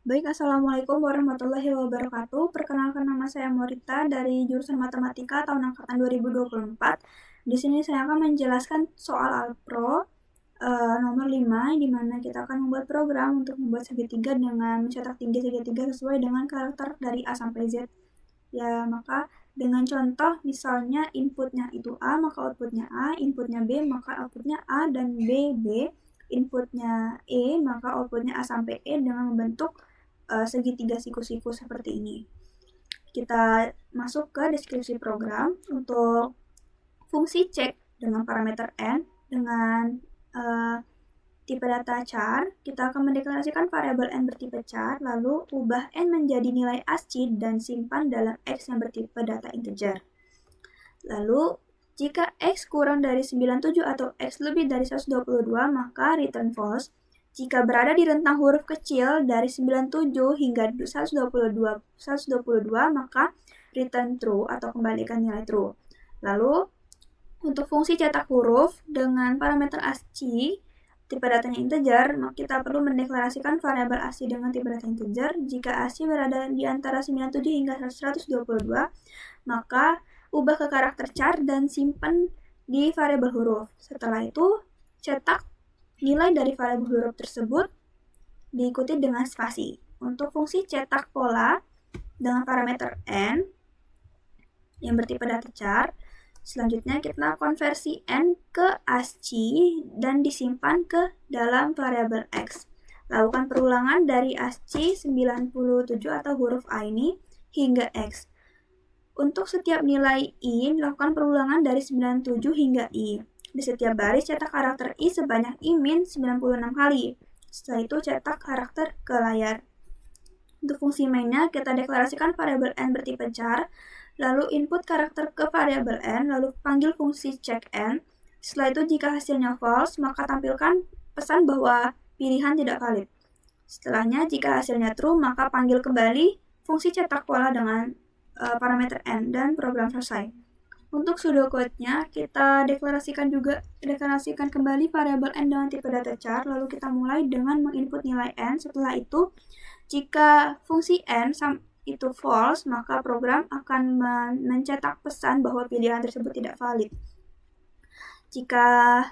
Baik, Assalamualaikum warahmatullahi wabarakatuh. Perkenalkan, nama saya Morita dari jurusan Matematika tahun angkatan 2024. Di sini saya akan menjelaskan soal Alpro nomor 5, di mana kita akan membuat program untuk membuat segitiga dengan mencetak tinggi segitiga sesuai dengan karakter dari A sampai Z. Ya, maka dengan contoh misalnya inputnya itu A, maka outputnya A, inputnya B, maka outputnya A dan B, inputnya E, maka outputnya A sampai E dengan membentuk segitiga siku-siku seperti ini. Kita masuk ke deskripsi program. Untuk fungsi cek dengan parameter n dengan tipe data char, kita akan mendeklarasikan variabel n bertipe char, lalu ubah n menjadi nilai ASCII dan simpan dalam x yang bertipe data integer. Lalu, jika x kurang dari 97 atau x lebih dari 122, maka return false. Jika berada di rentang huruf kecil dari 97 hingga 122, maka return true atau kembalikan nilai true. Lalu, untuk fungsi cetak huruf dengan parameter ASCII, tipe datanya integer, maka kita perlu mendeklarasikan variabel ASCII dengan tipe data integer. Jika ASCII berada di antara 97 hingga 122, maka ubah ke karakter char dan simpan di variabel huruf. Setelah itu, cetak nilai dari variabel huruf tersebut diikuti dengan spasi. Untuk fungsi cetak pola dengan parameter n yang bertipe data char, selanjutnya kita konversi n ke ASCII dan disimpan ke dalam variabel x. Lakukan perulangan dari ASCII 97 atau huruf A ini hingga x. Untuk setiap nilai i, lakukan perulangan dari 97 hingga i. Di setiap baris cetak karakter i sebanyak i min 96 kali. Setelah itu cetak karakter ke layar. Untuk fungsi mainnya, kita deklarasikan variabel n bertipe char, lalu input karakter ke variabel n, lalu panggil fungsi check n. Setelah itu jika hasilnya false, maka tampilkan pesan bahwa pilihan tidak valid. Setelahnya, jika hasilnya true, maka panggil kembali fungsi cetak pola dengan parameter n dan program selesai. Untuk pseudocode-nya, kita deklarasikan kembali variabel n dengan tipe data char, lalu kita mulai dengan menginput nilai n. Setelah itu, jika fungsi n itu false, maka program akan mencetak pesan bahwa pilihan tersebut tidak valid. Jika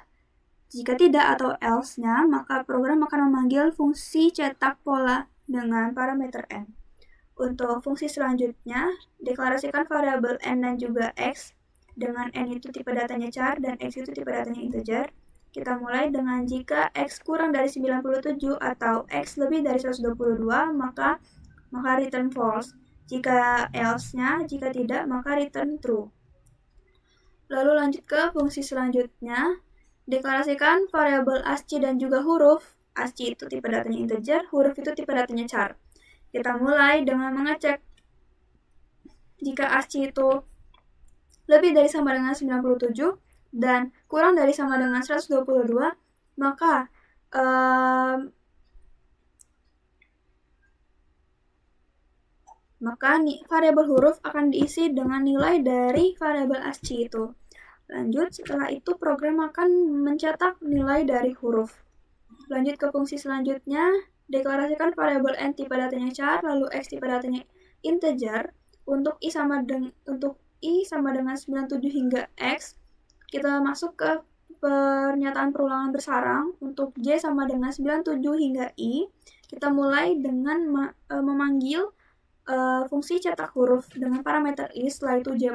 tidak atau else-nya, maka program akan memanggil fungsi cetak pola dengan parameter n. Untuk fungsi selanjutnya, deklarasikan variabel n dan juga x, dengan n itu tipe datanya char dan x itu tipe datanya integer. Kita mulai dengan jika x kurang dari 97 atau x lebih dari 122, maka return false. Jika else-nya, jika tidak, maka return true. Lalu lanjut ke fungsi selanjutnya, deklarasikan variabel ASCII dan juga huruf. ASCII itu tipe datanya integer, huruf itu tipe datanya char. Kita mulai dengan mengecek jika ASCII itu lebih dari sama dengan 97 dan kurang dari sama dengan 122, maka variabel huruf akan diisi dengan nilai dari variabel ASCII itu. Lanjut, setelah itu program akan mencetak nilai dari huruf. Lanjut ke fungsi selanjutnya, deklarasikan variabel n tipe datanya char, lalu x tipe datanya integer. Untuk i sama dengan 97 hingga x, kita masuk ke pernyataan perulangan bersarang. Untuk j sama dengan 97 hingga i, kita mulai dengan memanggil fungsi cetak huruf dengan parameter i, setelah itu j++.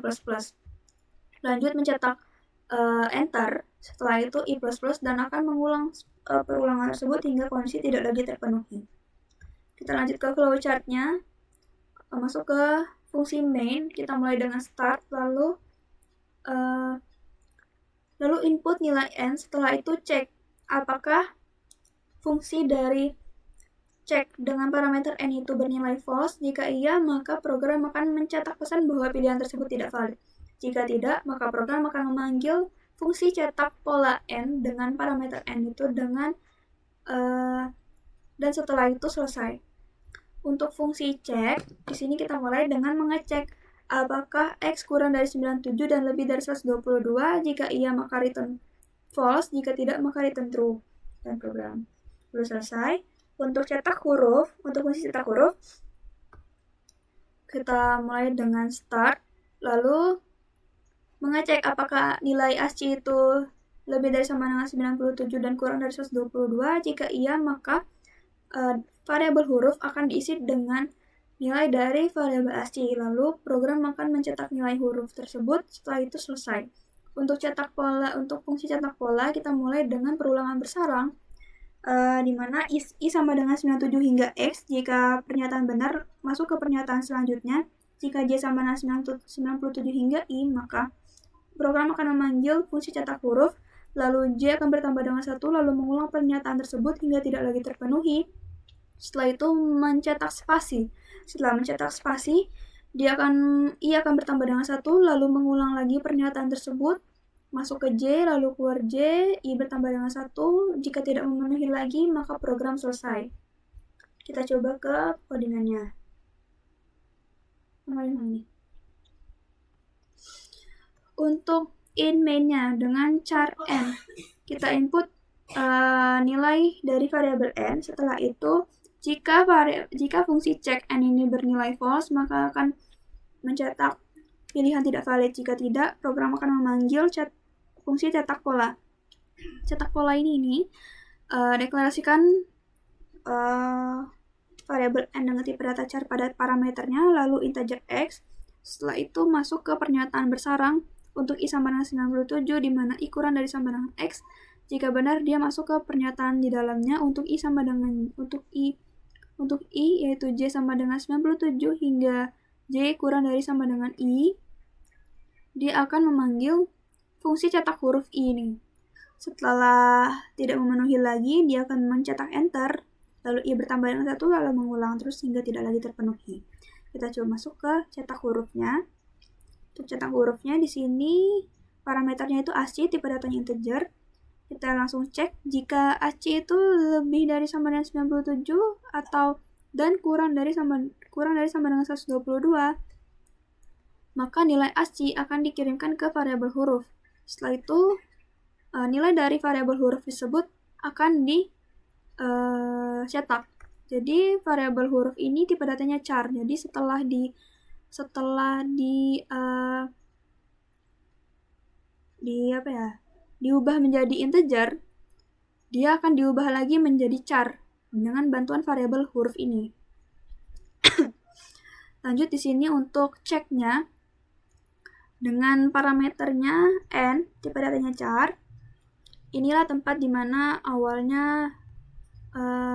Lanjut mencetak enter, setelah itu i++ dan akan mengulang perulangan tersebut hingga kondisi tidak lagi terpenuhi. Kita lanjut ke flowchart-nya, masuk ke fungsi main, kita mulai dengan start, lalu input nilai n, setelah itu cek apakah fungsi dari cek dengan parameter n itu bernilai false. Jika iya, maka program akan mencetak pesan bahwa pilihan tersebut tidak valid. Jika tidak, maka program akan memanggil fungsi cetak pola n dengan parameter n itu dengan dan setelah itu selesai. Untuk fungsi cek, di sini kita mulai dengan mengecek apakah x kurang dari 97 dan lebih dari 122. Jika iya, maka return false. Jika tidak, maka return true. Dan program sudah selesai. Untuk fungsi cetak huruf, kita mulai dengan start, lalu mengecek apakah nilai ASCII itu lebih dari sama dengan 97 dan kurang dari 122. Jika iya, maka variabel huruf akan diisi dengan nilai dari variabel ASCII. Lalu program akan mencetak nilai huruf tersebut setelah itu selesai. Untuk fungsi cetak pola, kita mulai dengan perulangan bersarang, di mana I sama dengan 97 hingga X jika pernyataan benar masuk ke pernyataan selanjutnya. Jika J sama dengan 97 hingga I, maka program akan memanggil fungsi cetak huruf, lalu J akan bertambah dengan 1, lalu mengulang pernyataan tersebut hingga tidak lagi terpenuhi. Setelah itu mencetak spasi. Setelah mencetak spasi, I akan bertambah dengan 1, lalu mengulang lagi pernyataan tersebut, masuk ke J, lalu keluar J, I bertambah dengan 1. Jika tidak memenuhi lagi, maka program selesai. Kita coba ke codingannya. Ini. Untuk in main-nya dengan char n, kita input nilai dari variabel n. Setelah itu, jika fungsi check n ini bernilai false, maka akan mencetak pilihan tidak valid. Jika tidak, program akan memanggil fungsi cetak pola. Cetak pola ini deklarasikan variabel n dengan tipe data char pada parameternya, lalu integer x. Setelah itu masuk ke pernyataan bersarang untuk I sama dengan 97, di mana I kurang dari sama dengan x. Jika benar, dia masuk ke pernyataan di dalamnya untuk I yaitu J sama dengan 97 hingga J kurang dari sama dengan I. Dia akan memanggil fungsi cetak huruf I ini. Setelah tidak memenuhi lagi, dia akan mencetak enter, lalu I bertambah dengan 1, lalu mengulang terus hingga tidak lagi terpenuhi. Kita coba masuk ke cetak hurufnya. Untuk cetak hurufnya di sini parameternya itu ASCII, tipe datanya integer. Kita langsung cek jika ASCII itu lebih dari sama dengan 97 dan kurang dari sama dengan 122, maka nilai ASCII akan dikirimkan ke variabel huruf. Setelah itu nilai dari variabel huruf tersebut akan dicetak. Jadi variabel huruf ini tipe datanya char. Jadi setelah diubah menjadi integer, dia akan diubah lagi menjadi char dengan bantuan variabel huruf ini. Lanjut di sini untuk ceknya dengan parameternya n, tipe datanya char. Inilah tempat dimana awalnya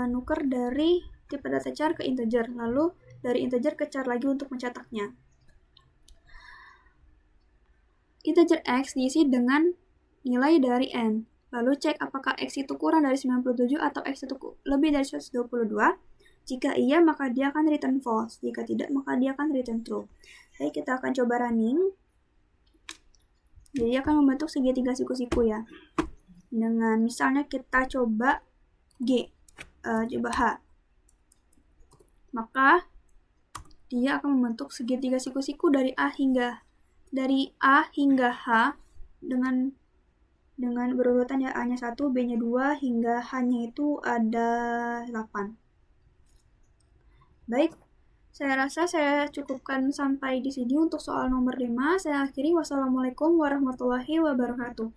nuker dari tipe data char ke integer, lalu dari integer ke char lagi untuk mencetaknya. Integer x diisi dengan nilai dari n, lalu cek apakah x itu kurang dari 97 atau x itu lebih dari 122. Jika iya, maka dia akan return false. Jika tidak, maka dia akan return true. Jadi kita akan coba running. Jadi akan membentuk segitiga siku-siku ya. Dengan misalnya kita coba G, coba H. Maka dia akan membentuk segitiga siku-siku dari A hingga H dengan berurutan ya, A-nya 1, B-nya 2, hingga H-nya itu ada 8. Baik, saya rasa saya cukupkan sampai di sini untuk soal nomor 5. Saya akhiri. Wassalamualaikum warahmatullahi wabarakatuh.